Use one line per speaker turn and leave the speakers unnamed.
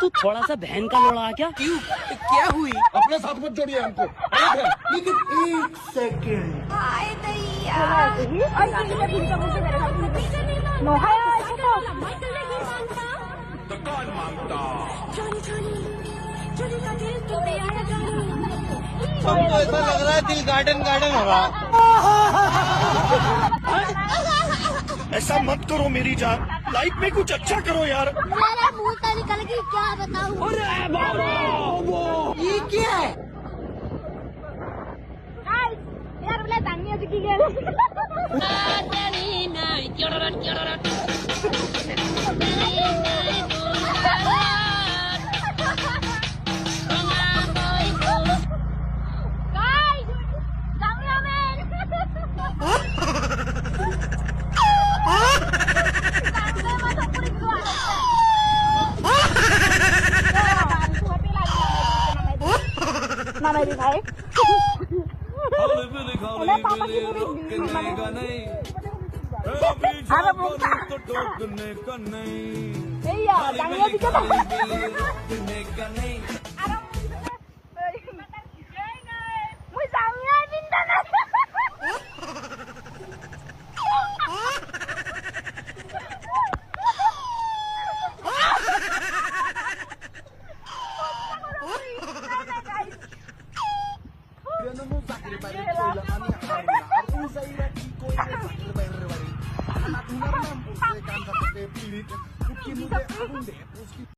तू थोड़ा सा बहन का लोड़ा आ क्या?
क्यों? क्या हुई?
अपने साथ मत जोड़िए हमको।
लेकिन एक सेकंड।
हमको ऐसा लग रहा है दिल गार्डन गार्डन हो रहा।
ऐसा मत करो मेरी जान, लाइफ में कुछ अच्छा करो यार।
मेरा मुंह तो निकल गई, क्या बताऊं?
ये क्या है?
यार बोला तानिया दिखी गया। Mana di Thai? Ada muka. Iya, jangan dikit. Muy sangnya bintang.
Anak benar mampu saya kan sampai pilit. Mungkin udah aku deh.